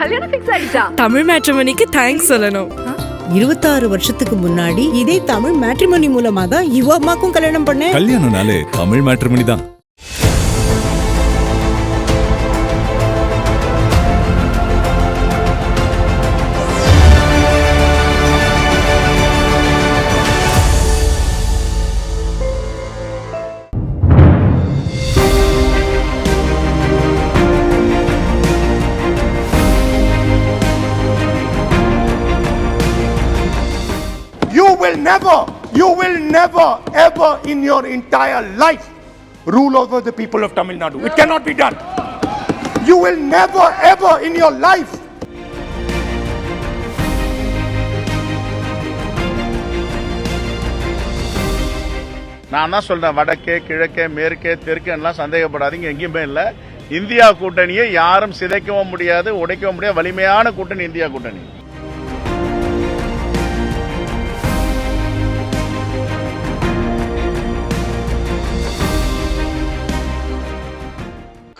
கல்யாணம் ஃபிக்ஸ் ஆயிடுச்சா? தமிழ் மேட்ரிமோனிக்கு தேங்க்ஸ் சொல்லணும். 26 வருஷத்துக்கு முன்னாடி இதே தமிழ் மேட்ரிமோனி மூலமா தான் இவ அம்மாக்கும் கல்யாணம் பண்ணேன். கல்யாணம்னாலே தமிழ் மேட்ரிமோனி தான். You will never ever in your entire life rule over the people of Tamil Nadu. It cannot be done. You will never ever in your life. நான் தான் சொல்றேன், வடக்கே கிழக்கே மேற்கே தெற்கே எல்லாம் சந்தேகப்படாதீங்க, எங்கேயுமே இல்லை. இந்தியா கூட்டணியை யாரும் சிதைக்கவும் முடியாது, உடைக்கவும் முடியாது. வலிமையான கூட்டணி இந்தியா கூட்டணி.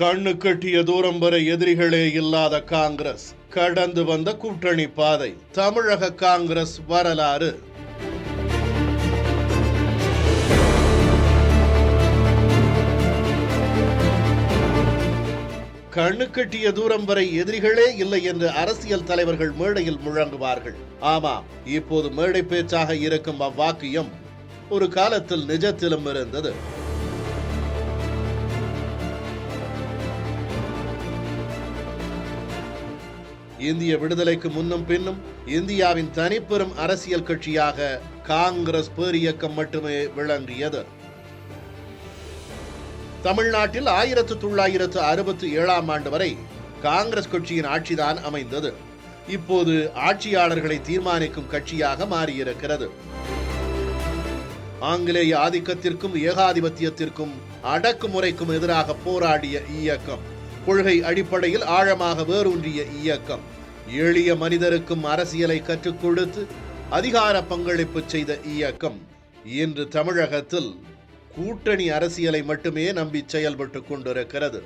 கண்ணு கட்டிய தூரம் வரை எதிரிகளே இல்லாத காங்கிரஸ் கடந்து வந்த கூட்டணி பாதை. தமிழக காங்கிரஸ் வரலாறு. கண்ணு கட்டிய தூரம் வரை எதிரிகளே இல்லை என்று அரசியல் தலைவர்கள் மேடையில் முழங்குவார்கள். ஆமாம், இப்போது மேடை பேச்சாக இருக்கும் அவ்வாக்கியம் ஒரு காலத்தில் நிஜத்திலும் இருந்தது. இந்திய விடுதலைக்கு முன்னும் பின்னும் இந்தியாவின் தனிப்பெரும் அரசியல் கட்சியாக காங்கிரஸ் பேரியக்கம் மட்டுமே விளங்கியது. தமிழ்நாட்டில் 1967 ஆண்டு வரை காங்கிரஸ் கட்சியின் ஆட்சிதான் அமைந்தது. இப்போது ஆட்சியாளர்களை தீர்மானிக்கும் கட்சியாக மாறியிருக்கிறது. ஆங்கிலேய ஆதிக்கத்திற்கும் ஏகாதிபத்தியத்திற்கும் அடக்குமுறைக்கும் எதிராக போராடிய இயக்கம், கொள்கை அடிப்படையில் ஆழமாக வேரூன்றிய இயக்கம், எளிய மனிதருக்கும் அரசியலை கற்றுக் கொடுத்து அதிகார பங்களிப்பு செய்த இயக்கம் இன்று தமிழகத்தில் கூட்டணி அரசியலை மட்டுமே நம்பி செயல்பட்டுக் கொண்டிருக்கிறது.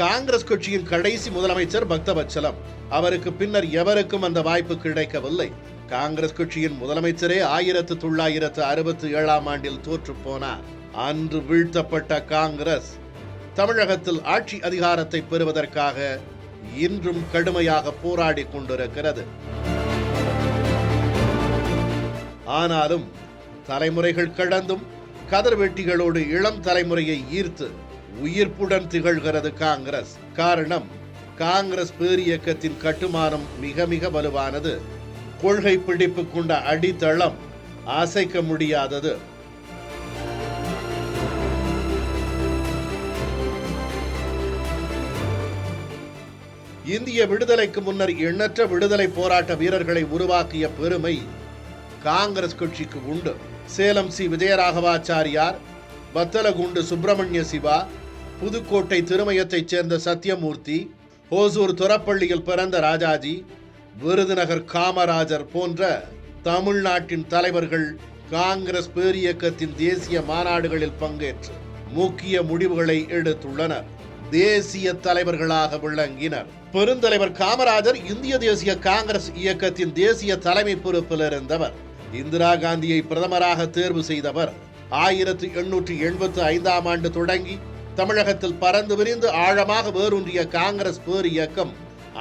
காங்கிரஸ் கட்சியின் கடைசி முதலமைச்சர் பக்தவச்சலம். அவருக்கு பின்னர் எவருக்கும் அந்த வாய்ப்பு கிடைக்கவில்லை. காங்கிரஸ் கட்சியின் முதலமைச்சரே 1967 ஆண்டில் தோற்று போனார். அன்று வீழ்த்தப்பட்ட காங்கிரஸ் தமிழகத்தில் ஆட்சி அதிகாரத்தை பெறுவதற்காக இன்றும் கடுமையாக போராடி கொண்டிருக்கிறது. ஆனாலும் தலைமுறைகள் கடந்தும் கதர்வெட்டிகளோடு இளம் தலைமுறையை ஈர்த்து உயிர்ப்புடன் திகழ்கிறது காங்கிரஸ். காரணம், காங்கிரஸ் பேரியக்கத்தின் கட்டுமானம் மிக மிக வலுவானது. கொள்கை பிடிப்பு கொண்ட அடித்தளம் அசைக்க முடியாதது. இந்திய விடுதலைக்கு முன்னர் எண்ணற்ற விடுதலை போராட்ட வீரர்களை உருவாக்கிய பெருமை காங்கிரஸ் கட்சிக்கு உண்டு. சேலம் சி விஜயராகவாச்சாரியார், வத்தலகுண்டு சுப்பிரமணிய சிவா, புதுக்கோட்டை திருமயத்தைச் சேர்ந்த சத்தியமூர்த்தி, ஓசூர் துறப்பள்ளியில் பிறந்த ராஜாஜி, விருதுநகர் காமராஜர் போன்ற தமிழ்நாட்டின் தலைவர்கள் காங்கிரஸ் பேரியக்கத்தின் தேசிய மாநாடுகளில் பங்கேற்று முக்கிய முடிவுகளை எடுத்துள்ளனர். தேசிய தலைவர்களாக விளங்கினர். பெருந்தலைவர் காமராஜர் இந்திய தேசிய காங்கிரஸ் இயக்கத்தின் தேசிய தலைமை பொறுப்பில் இருந்தவர். இந்திரா காந்தியை பிரதமராக தேர்வு செய்தவர். 1885 ஆண்டு தொடங்கி தமிழகத்தில் பறந்து விரிந்து ஆழமாக வேரூன்றிய காங்கிரஸ் பேர் இயக்கம்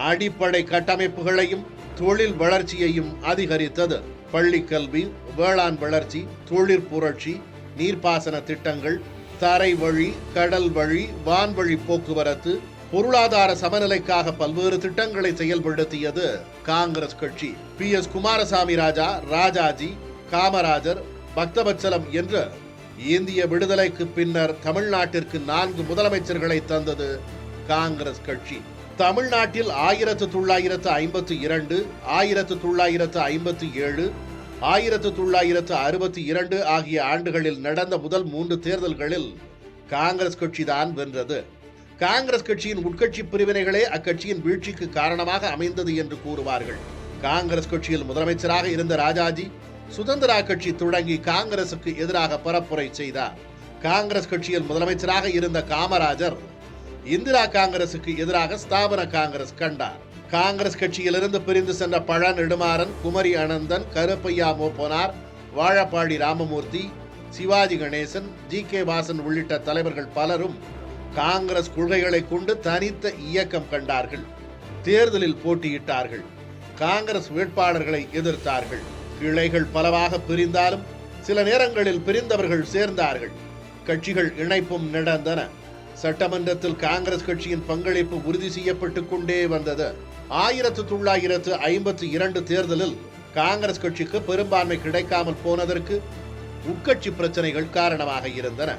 அடிப்படை கட்டமைப்புகளையும் தொழில் வளர்ச்சியையும் அதிகரித்தது. பள்ளிக்கல்வி, வேளாண் வளர்ச்சி, தொழிற் புரட்சி, நீர்ப்பாசன திட்டங்கள், தரை வழி, கடல் வழி, வான்வழி போக்குவரத்து, பொருளாதார சமநிலைக்காக பல்வேறு திட்டங்களை செயல்படுத்தியது காங்கிரஸ் கட்சி. PS குமாரசாமி ராஜா, ராஜாஜி, காமராஜர், பக்தவச்சலம் என்று இந்திய விடுதலைக்கு பின்னர் தமிழ்நாட்டிற்கு 4 முதலமைச்சர்களை தந்தது காங்கிரஸ் கட்சி. தமிழ்நாட்டில் 1952, 1957, 1962 ஆகிய ஆண்டுகளில் நடந்த முதல் 3 தேர்தல்களில் காங்கிரஸ் கட்சி தான் வென்றது. காங்கிரஸ் கட்சியின் உட்கட்சி பிரிவினைகளே அக்கட்சியின் வீழ்ச்சிக்கு காரணமாக அமைந்தது என்று கூறுவார்கள். காங்கிரஸ் கட்சியில் முதலமைச்சராக இருந்த ராஜாஜி சுதந்திரா கட்சி தொடங்கி காங்கிரசுக்கு எதிராக பரப்புரை செய்தார். காங்கிரஸ் கட்சியில் முதலமைச்சராக இருந்த காமராஜர் இந்திரா காங்கிரசுக்கு எதிராக ஸ்தாபன காங்கிரஸ் கண்டார். காங்கிரஸ் கட்சியிலிருந்து பிரிந்து சென்ற பழ நெடுமாறன், குமரி அனந்தன், கருப்பையா மூப்பனார், வாழப்பாடி ராமமூர்த்தி, சிவாஜி கணேசன், ஜி.கே. வாசன் உள்ளிட்ட தலைவர்கள் பலரும் காங்கிரஸ் கொள்கைகளை கொண்டு தனித்த இயக்கம் கண்டார்கள். தேர்தலில் போட்டியிட்டார்கள். காங்கிரஸ் வேட்பாளர்களை எதிர்த்தார்கள். கிளைகள் பலவாக பிரிந்தாலும் சில நேரங்களில் பிரிந்தவர்கள் சேர்ந்தார்கள். கட்சிகள் இணைப்பும் நடந்தன. சட்டமன்றத்தில் காங்கிரஸ் கட்சியின் பங்களிப்பு உறுதி செய்யப்பட்டுக் கொண்டே வந்தது. 1952 தேர்தலில் காங்கிரஸ் கட்சிக்கு பெரும்பான்மை கிடைக்காமல் போனதற்கு உட்கட்சி பிரச்சனைகள் காரணமாக இருந்தன.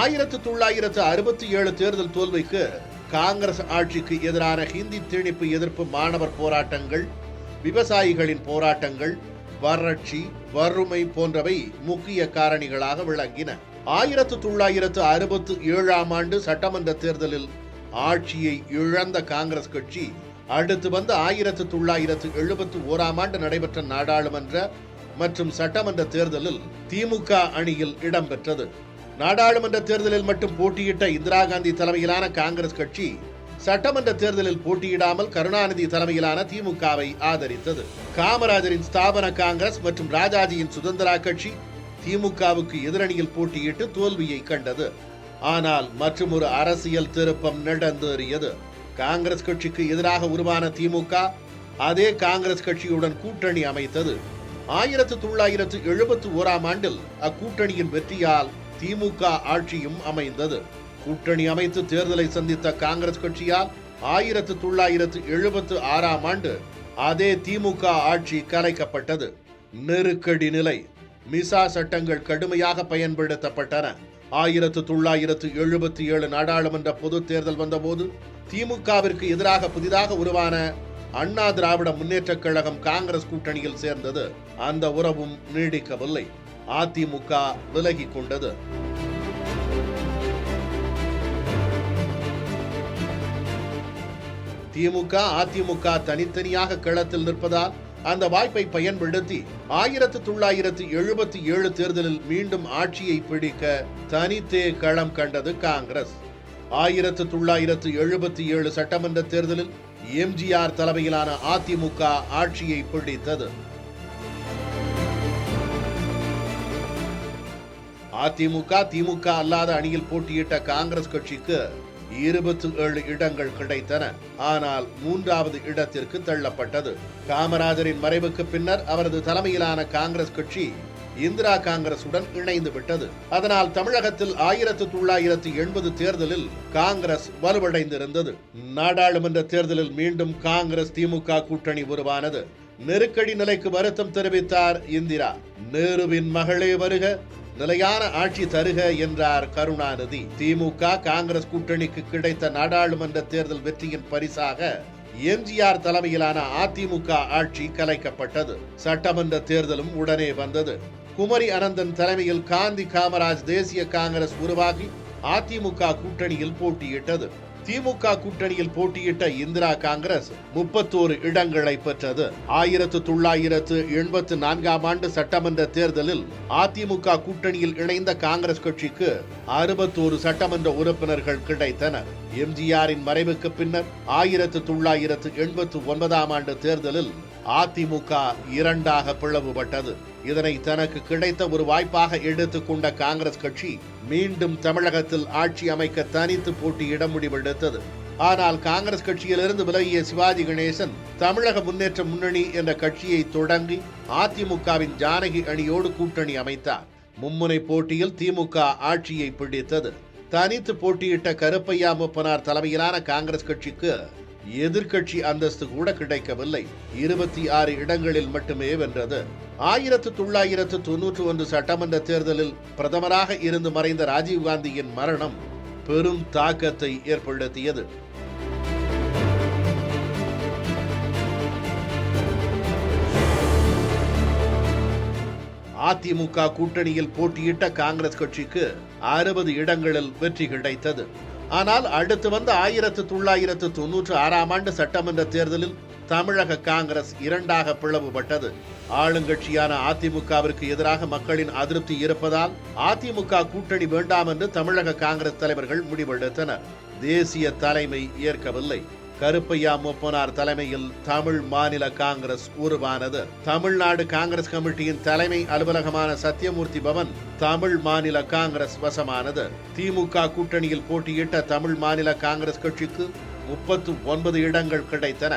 1967 தேர்தல் தோல்விக்கு காங்கிரஸ் ஆட்சிக்கு எதிரான ஹிந்தி திணிப்பு எதிர்ப்பு மாணவர் போராட்டங்கள், விவசாயிகளின் போராட்டங்கள், வறட்சி, வறுமை போன்றவை முக்கிய காரணிகளாக விளங்கின. 1967 சட்டமன்ற தேர்தலில் ஆட்சியை இழந்த காங்கிரஸ் கட்சி அடுத்து வந்த 1971 நடைபெற்ற நாடாளுமன்ற மற்றும் சட்டமன்ற தேர்தலில் திமுக அணியில் இடம்பெற்றது. நாடாளுமன்ற தேர்தலில் மட்டும் போட்டியிட்ட இந்திரா காந்தி தலைமையிலான காங்கிரஸ் கட்சி சட்டமன்ற தேர்தலில் போட்டியிடாமல் கருணாநிதி தலைமையிலான திமுகவை ஆதரித்தது. காமராஜரின் ஸ்தாபன காங்கிரஸ் மற்றும் ராஜாஜியின் சுதந்திரா கட்சி திமுகவுக்கு எதிரணியில் போட்டியிட்டு தோல்வியை கண்டது. ஆனால் மற்றொரு அரசியல் திருப்பம் நடந்தேறியது. காங்கிரஸ் கட்சிக்கு எதிராக உருவான திமுக அதே காங்கிரஸ் கட்சியுடன் கூட்டணி அமைத்தது. 1971 அக்கூட்டணியின் வெற்றியால் திமுக ஆட்சியும் அமைந்தது. கூட்டணி அமைத்து தேர்தலை சந்தித்த காங்கிரஸ் கட்சியால் 1976 அதே திமுக ஆட்சி கலைக்கப்பட்டது. நெருக்கடி நிலை. மிசா சட்டங்கள் கடுமையாக பயன்படுத்தப்பட்டன. 1977 நாடாளுமன்ற பொது தேர்தல் வந்தபோது திமுகவிற்கு எதிராக புதிதாக உருவான அண்ணா திராவிட முன்னேற்றக் கழகம் காங்கிரஸ் கூட்டணியில் சேர்ந்தது. அந்த உறவும் நீடிக்கவில்லை. அதிமுக விலகிக் கொண்டது. திமுக, அதிமுக தனித்தனியாக களத்தில் நிற்பதால் அந்த வாய்ப்பை பயன்படுத்தி 1977 தேர்தலில் மீண்டும் ஆட்சியை பிடிக்க தனித்தே களம் கண்டது காங்கிரஸ். 1977 சட்டமன்ற தேர்தலில் எம்ஜிஆர் தலைமையிலான அதிமுக ஆட்சியை பிடித்தது. அதிமுக, திமுக அல்லாத அணியில் போட்டியிட்ட காங்கிரஸ் கட்சிக்கு 27 இடங்கள் கிடைத்தன. ஆனால் 3வது இடத்திற்கு தள்ளப்பட்டது. காமராஜரின் மறைவுக்கு பின்னர் அவரது தலைமையிலான காங்கிரஸ் கட்சி இந்திரா காங்கிரசுடன் இணைந்து விட்டது. அதனால் தமிழகத்தில் 1980 தேர்தலில் காங்கிரஸ் வலுவடைந்திருந்தது. நாடாளுமன்ற தேர்தலில் மீண்டும் காங்கிரஸ் திமுக கூட்டணி உருவானது. நெருக்கடி நிலைக்கு வருத்தம் தெரிவித்தார் இந்திரா. நேருவின் மகளே வருக, நிலையான ஆட்சி தருக என்றார் கருணாநிதி. திமுக காங்கிரஸ் கூட்டணிக்கு கிடைத்த நாடாளுமன்ற தேர்தல் வெற்றியின் பரிசாக எம்ஜிஆர் தலைமையிலான அதிமுக ஆட்சி கலைக்கப்பட்டது. சட்டமன்ற தேர்தலும் உடனே வந்தது. குமரி அனந்தன் தலைமையில் காந்தி காமராஜ் தேசிய காங்கிரஸ் உருவாகி அதிமுக கூட்டணியில் போட்டியிட்டது. திமுக கூட்டணியில் போட்டியிட்ட இந்திரா காங்கிரஸ் 31 இடங்களை பெற்றது. 1984 சட்டமன்ற தேர்தலில் அதிமுக கூட்டணியில் இணைந்த காங்கிரஸ் கட்சிக்கு 61 சட்டமன்ற உறுப்பினர்கள் கிடைத்தனர். எம்ஜிஆரின் மறைவுக்கு பின்னர் 1989 தேர்தலில் அதிமுக 2ஆக பிளவுபட்டது. இதனை தனக்கு கிடைத்த ஒரு வாய்ப்பாக எடுத்துக்கொண்ட காங்கிரஸ் கட்சி மீண்டும் தமிழகத்தில் ஆட்சி அமைக்க தனித்து போட்டியிட முடிவெடுத்தது. ஆனால் காங்கிரஸ் கட்சியிலிருந்து விலகிய சிவாஜி கணேசன் தமிழக முன்னேற்ற முன்னணி என்ற கட்சியை தொடங்கி அதிமுகவின் ஜானகி அணியோடு கூட்டணி அமைத்தார். மும்முனை போட்டியில் திமுக ஆட்சியை பிடித்தது. தனித்து போட்டியிட்ட கருப்பையா மூப்பனார் தலைமையிலான காங்கிரஸ் கட்சிக்கு எதிர்க்கட்சி அந்தஸ்து கூட கிடைக்கவில்லை. 26 இடங்களில் மட்டுமே வென்றது. 1991 சட்டமன்ற தேர்தலில் பிரதமராக இருந்து மறைந்த ராஜீவ்காந்தியின் மரணம் பெரும் தாக்கத்தை ஏற்படுத்தியது. அதிமுக கூட்டணியில் போட்டியிட்ட காங்கிரஸ் கட்சிக்கு 60 இடங்களில் வெற்றி கிடைத்தது. ஆனால் அடுத்து வந்த 1996 சட்டமன்ற தேர்தலில் தமிழக காங்கிரஸ் இரண்டாக பிளவுபட்டது. ஆளுங்கட்சியான அதிமுகவிற்கு எதிராக மக்களின் அதிருப்தி இருப்பதால் அதிமுக கூட்டணி வேண்டாம் என்று தமிழக காங்கிரஸ் தலைவர்கள் முடிவெடுத்தனர். தேசிய தலைமை ஏற்கவில்லை. கருப்பையா மூப்பனார் தலைமையில் தமிழ் மாநில காங்கிரஸ் உருவானது. தமிழ்நாடு காங்கிரஸ் கமிட்டியின் தலைமை அலுவலகமான சத்தியமூர்த்தி பவன் தமிழ் மாநில காங்கிரஸ் வசமானது. திமுக கூட்டணியில் போட்டியிட்ட தமிழ் மாநில காங்கிரஸ் கட்சிக்கு 39 இடங்கள் கிடைத்தன.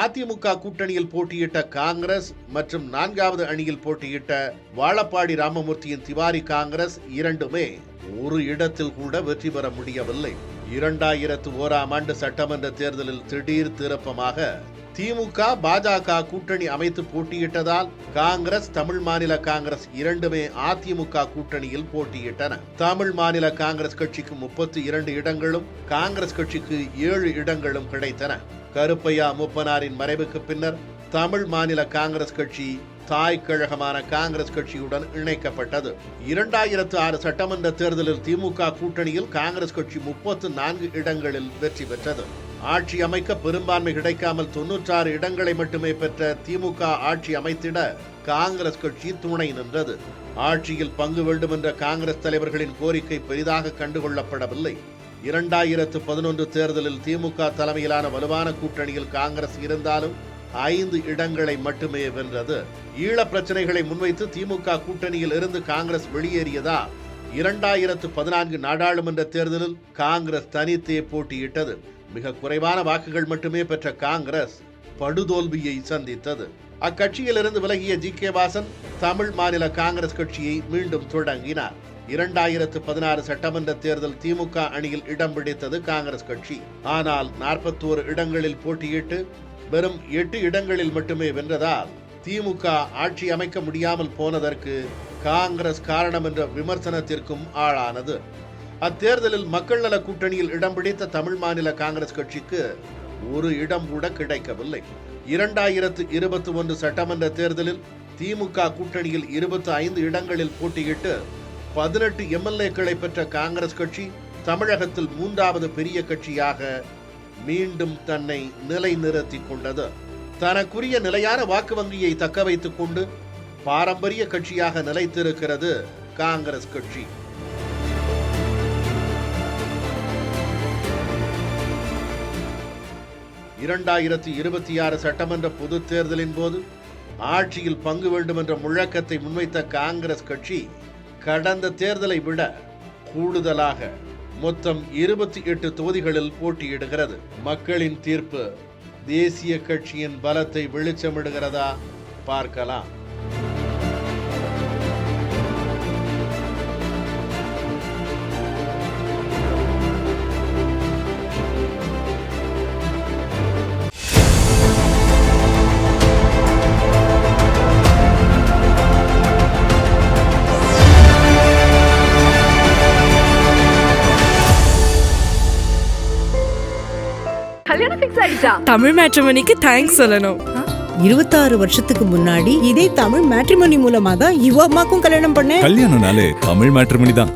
அதிமுக கூட்டணியில் போட்டியிட்ட காங்கிரஸ் மற்றும் 4வது அணியில் போட்டியிட்ட வாழப்பாடி ராமமூர்த்தியின் திவாரி காங்கிரஸ் இரண்டுமே ஒரு இடத்தில் கூட வெற்றி பெற முடியவில்லை. 2001ஆம் ஆண்டு சட்டமன்ற தேர்தலில் திடீர் திருப்பமாக திமுக பாஜக கூட்டணி அமைத்து போட்டியிட்டதால் காங்கிரஸ் தமிழ் மாநில காங்கிரஸ் இரண்டுமே அதிமுக கூட்டணியில் போட்டியிட்டன. தமிழ் மாநில காங்கிரஸ் கட்சிக்கு 32 இடங்களும் காங்கிரஸ் கட்சிக்கு 7 இடங்களும் கிடைத்தன. கருப்பையா மூப்பனாரின் மறைவுக்கு பின்னர் தமிழ் மாநில காங்கிரஸ் கட்சி தாய் கழகமான காங்கிரஸ் கட்சியுடன் இணைக்கப்பட்டது. 2006 சட்டமன்ற தேர்தலில் திமுக கூட்டணியில் காங்கிரஸ் கட்சி 34 இடங்களில் வெற்றி பெற்றது. ஆட்சி அமைக்க பெரும்பான்மை கிடைக்காமல் 96 இடங்களை மட்டுமே பெற்ற திமுக ஆட்சி அமைத்திட காங்கிரஸ் கட்சி துணை நின்றது. ஆட்சியில் பங்கு வேண்டும் என்ற காங்கிரஸ் தலைவர்களின் கோரிக்கை பெரிதாக கண்டுகொள்ளப்படவில்லை. 2011 தேர்தலில் திமுக தலைமையிலான வலுவான கூட்டணியில் காங்கிரஸ் இருந்தாலும் 5 இடங்களை மட்டுமே வென்றது. ஈழ பிரச்சனைகளை முன்வைத்து திமுக கூட்டணியில் இருந்து காங்கிரஸ் வெளியேறியதால் 2014 நாடாளுமன்ற தேர்தலில் காங்கிரஸ் தனித்தே போட்டியிட்டது. மிக குறைவான வாக்குகள் மட்டுமே பெற்ற காங்கிரஸ் படுதோல்வியை சந்தித்தது. அக்கட்சியிலிருந்து விலகிய ஜி.கே. வாசன் தமிழ் மாநில காங்கிரஸ் கட்சியை மீண்டும் தொடங்கினார். 2016 சட்டமன்ற தேர்தல் திமுக அணியில் இடம் பிடித்தது காங்கிரஸ் கட்சி. ஆனால் 41 இடங்களில் போட்டியிட்டு வெறும் 8 இடங்களில் மட்டுமே வென்றதால் திமுக ஆட்சி அமைக்க முடியாமல் போனதற்கு காங்கிரஸ் காரணம் என்ற விமர்சனத்திற்கும் ஆளானது. அத்தேர்தலில் மக்கள் நல கூட்டணியில் இடம் பிடித்த தமிழ் மாநில காங்கிரஸ் கட்சிக்கு ஒரு இடம் கூட கிடைக்கவில்லை. 2021 சட்டமன்ற தேர்தலில் திமுக கூட்டணியில் 25 இடங்களில் போட்டியிட்டு 18 எம்எல்ஏக்களை பெற்ற காங்கிரஸ் கட்சி தமிழகத்தில் 3வது பெரிய கட்சியாக மீண்டும் தன்னை நிலைநிறுத்திக் கொண்டது. தனக்குரிய நிலையான வாக்கு வங்கியை தக்க வைத்துக் கொண்டு பாரம்பரிய கட்சியாக நிலைத்திருக்கிறது காங்கிரஸ் கட்சி. (2026) சட்டமன்ற பொதுத் தேர்தலின் போது ஆட்சியில் பங்கு வேண்டும் என்ற முழக்கத்தை முன்வைத்த காங்கிரஸ் கட்சி கடந்த தேர்தலை விட கூடுதலாக மொத்தம் 28 தொகுதிகளில் போட்டியிடுகிறது. மக்களின் தீர்ப்பு தேசிய கட்சியின் பலத்தை வெளிச்சமிடுகிறதா? பார்க்கலாம். தமிழ் மேட்ரிமோனிக்கு தேங்க்ஸ் சொல்லணும். 26 வருஷத்துக்கு முன்னாடி இதே தமிழ் மேட்ரிமோனி மூலமா தான் இவ அம்மாக்கும் கல்யாணம் பண்ணேன். கல்யாணம்னாலே தமிழ் மேட்ரிமோனி தான்.